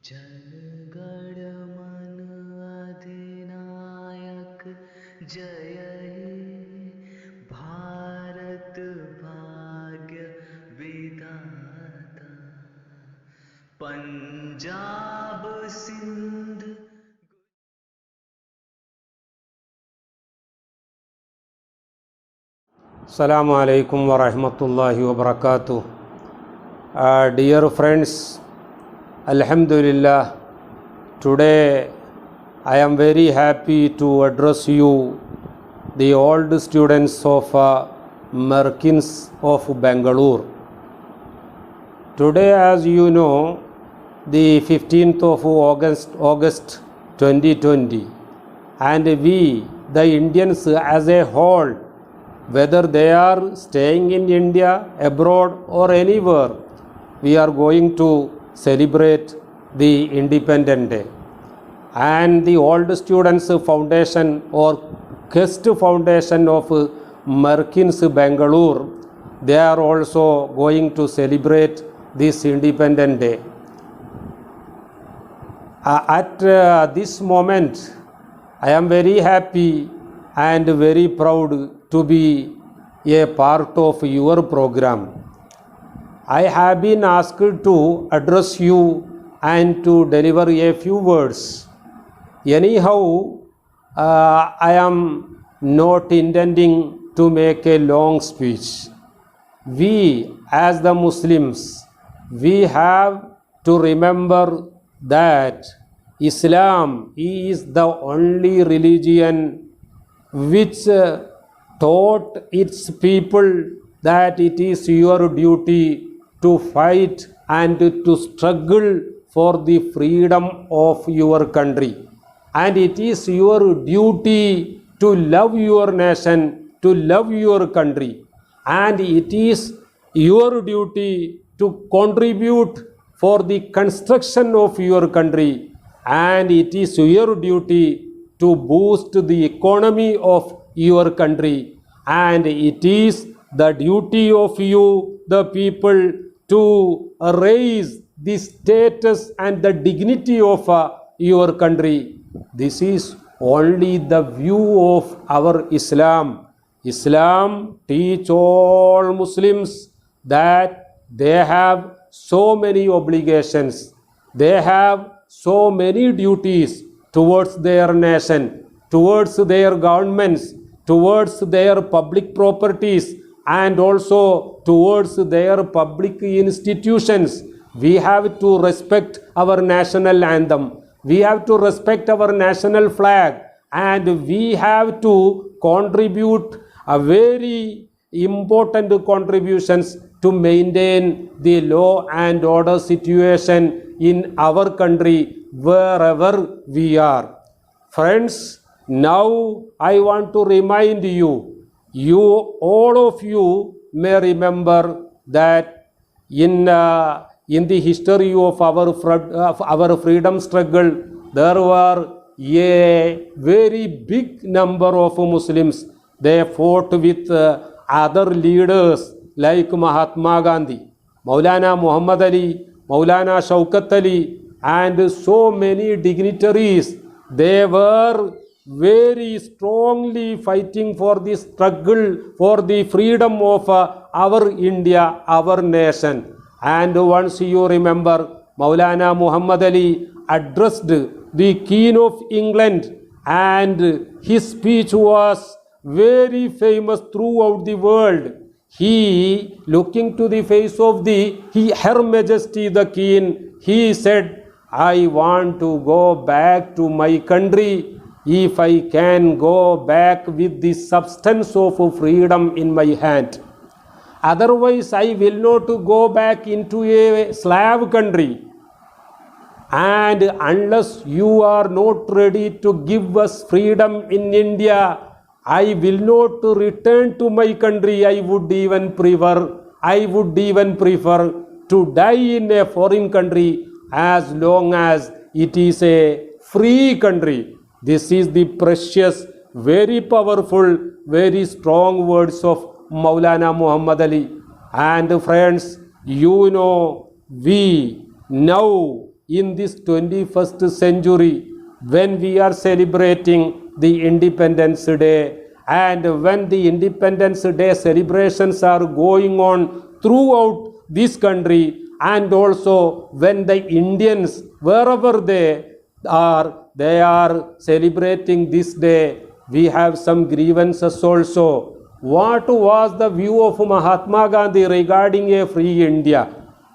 जनगणमन अधिनायक जय हे भारत भाग्य विधाता Punjab Sindh. Assalamu alaikum wa rahmatullahi wa barakatuh. Dear friends, Alhamdulillah, today I am very happy to address you, the old students of Merkins of Bangalore. Today, as you know, the 15th of August 2020, and we, the Indians as a whole, whether they are staying in India, abroad or anywhere, we are going to celebrate the Independence Day. And the Old Students Foundation or Quest Foundation of Merkins Bangalore, they are also going to celebrate this Independence Day. At this moment, I am very happy and very proud to be a part of your program. I have been asked to address you and to deliver a few words. Anyhow, I am not intending to make a long speech. We, as the Muslims, we have to remember that Islam is the only religion which taught its people that it is your duty to fight and to struggle for the freedom of your country. And it is your duty to love your nation, to love your country. And it is your duty to contribute for the construction of your country. And it is your duty to boost the economy of your country. And it is the duty of you, the people, to raise the status and the dignity of your country. This is only the view of our Islam. Islam teach all Muslims that they have so many obligations, they have so many duties towards their nation, towards their governments, towards their public properties, and also towards their public institutions. We have to respect our national anthem, we have to respect our national flag, and we have to contribute a very important contributions to maintain the law and order situation in our country wherever we are. Friends, now I want to remind you, all of you may remember that in the history of our freedom struggle, there were a very big number of Muslims. They fought with other leaders like Mahatma Gandhi, Maulana Muhammad Ali, Maulana Shaukat Ali, and so many dignitaries. They were very strongly fighting for the struggle for the freedom of our India, our nation. And once you remember, Maulana Muhammad Ali addressed the Queen of England, and his speech was very famous throughout the world. He, looking to the face of Her Majesty the Queen, he said, I want to go back to my country if I can go back with the substance of freedom in my hand. Otherwise, I will not go back into a slave country. And unless you are not ready to give us freedom in India, I will not return to my country. I would even prefer to die in a foreign country as long as it is a free country. This is the precious, very powerful, very strong words of Maulana Muhammad Ali. And friends, you know, we now in this 21st century when we are celebrating the Independence Day, and when the Independence Day celebrations are going on throughout this country, and also when the Indians, wherever they are celebrating this day, we have some grievances also. What was the view of Mahatma Gandhi regarding a free India?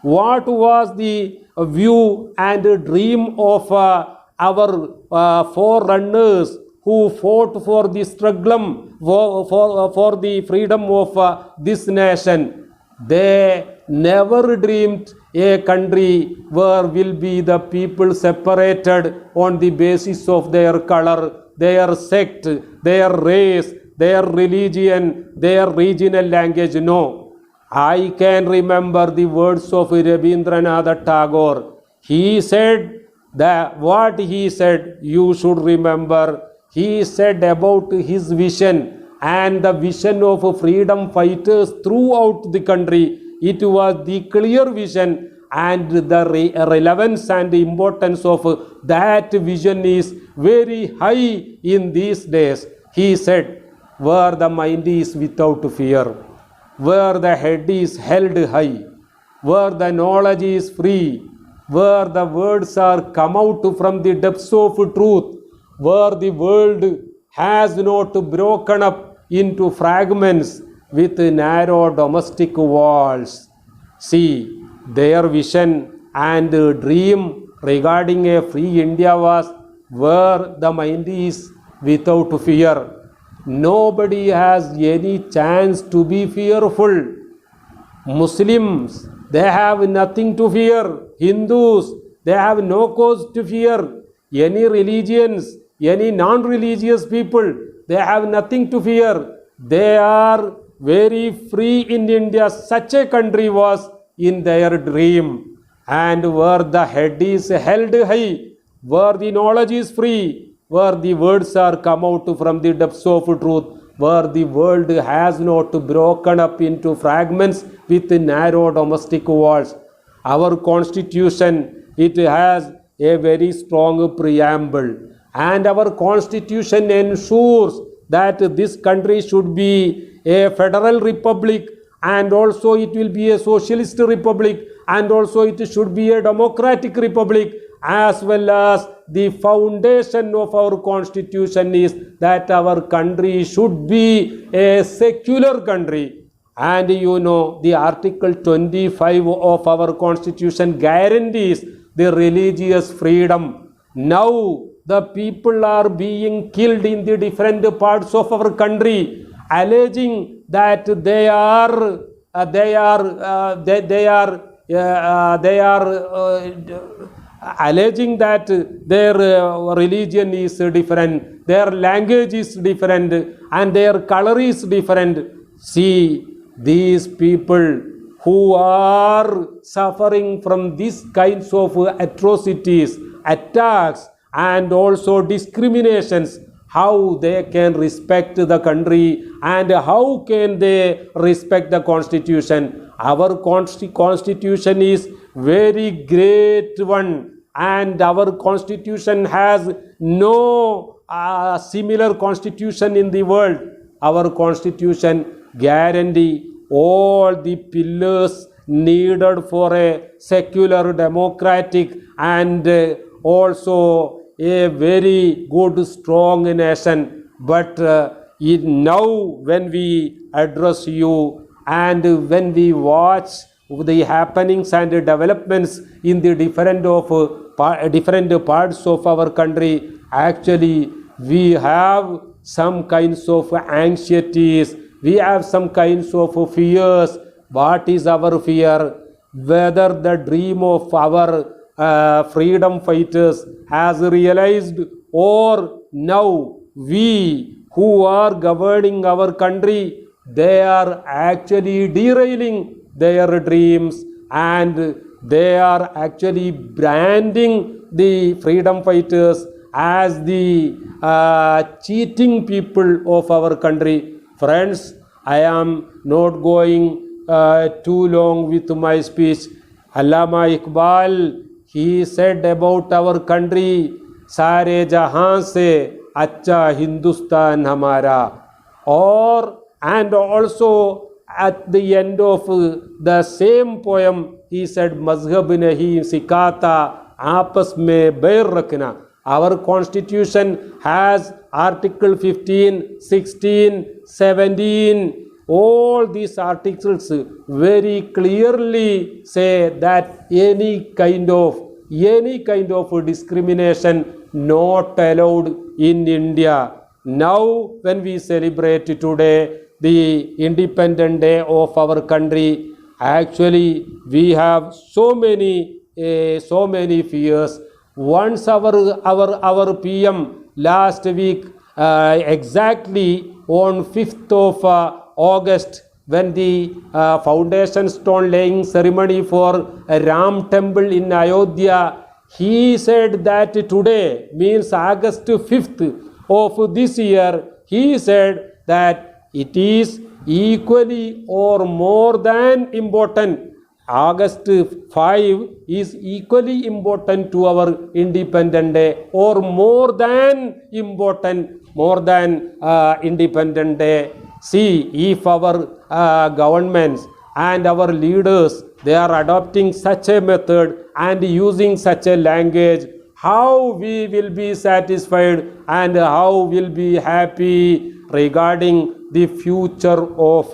What was the view and dream of our forerunners who fought for the struggle for the freedom of this nation? They never dreamed a country where will be the people separated on the basis of their color, their sect, their race, their religion, their regional language. No. I can remember the words of Rabindranath Tagore. He said that what he said, you should remember. He said about his vision and the vision of freedom fighters throughout the country. It was the clear vision, and the relevance and the importance of that vision is very high in these days. He said, where the mind is without fear, where the head is held high, where the knowledge is free, where the words are come out from the depths of truth, where the world has not broken up into fragments with narrow domestic walls. See, their vision and dream regarding a free India was where the mind is without fear. Nobody has any chance to be fearful. Muslims, they have nothing to fear. Hindus, they have no cause to fear. Any religions, any non-religious people, they have nothing to fear. They are very free in India. Such a country was in their dream. And where the head is held high, where the knowledge is free, where the words are come out from the depths of truth, where the world has not broken up into fragments with narrow domestic walls. Our constitution, it has a very strong preamble, and our constitution ensures that this country should be a federal republic, and also it will be a socialist republic, and also it should be a democratic republic, as well as the foundation of our constitution is that our country should be a secular country. And you know, the article 25 of our constitution guarantees the religious freedom. Now the people are being killed in the different parts of our country, alleging that they are alleging that their religion is different, their language is different, and their color is different. See, these people who are suffering from these kinds of atrocities, attacks, and also discriminations, how they can respect the country and how can they respect the constitution? Our constitution is very great one, and our constitution has no similar constitution in the world. Our constitution guarantee all the pillars needed for a secular, democratic, and also a very good, strong nation. But now when we address you and when we watch the happenings and developments in the different parts of our country, actually we have some kinds of anxieties, we have some kinds of fears. What is our fear? Whether the dream of our freedom fighters has realized, or now we who are governing our country, they are actually derailing their dreams, and they are actually branding the freedom fighters as the cheating people of our country. Friends, I am not going too long with my speech. Allama Iqbal, he said about our country, सारे जहां से अच्छा हिंदुस्तान हमारा. Or and also at the end of the same poem he said मजहब नहीं सिखाता आपस में बैर रखना. Our constitution has article 15, 16, 17. All these articles very clearly say that any kind of discrimination not allowed in India. Now when we celebrate today the Independent Day of our country, actually we have so many fears. Once our PM last week, exactly on 5th of August, when the foundation stone laying ceremony for Ram temple in Ayodhya, he said that today means August 5th of this year, he said that it is equally or more than important. August 5 is equally important to our Independent Day or more than important, more than Independent Day. See, if our governments and our leaders, they are adopting such a method and using such a language, how we will be satisfied and how will be happy regarding the future of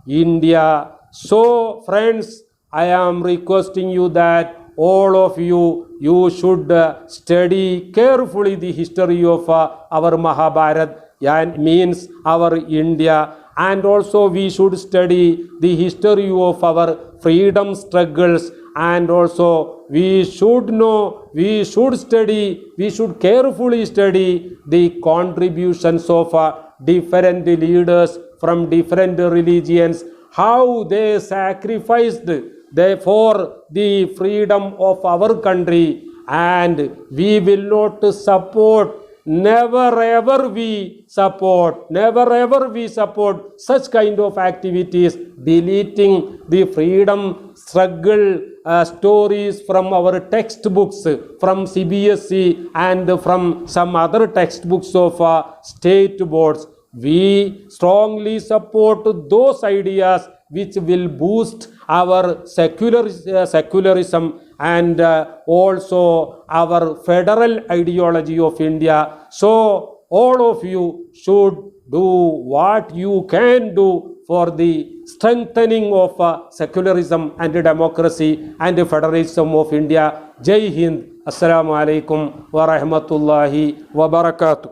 India. So friends, I am requesting you that all of you should study carefully the history of our Mahabharata, and means our India, and also we should study the history of our freedom struggles, and also we should carefully study the contributions of different leaders from different religions, how they sacrificed for the freedom of our country. And we will not support, never ever we support such kind of activities, deleting the freedom struggle stories from our textbooks, from CBSE and from some other textbooks of state boards. We strongly support those ideas which will boost our secularism and also our federal ideology of India. So all of you should do what you can do for the strengthening of secularism and democracy and federalism of India. Jai Hind. Assalamu alaikum wa rahmatullahi wa barakatuh.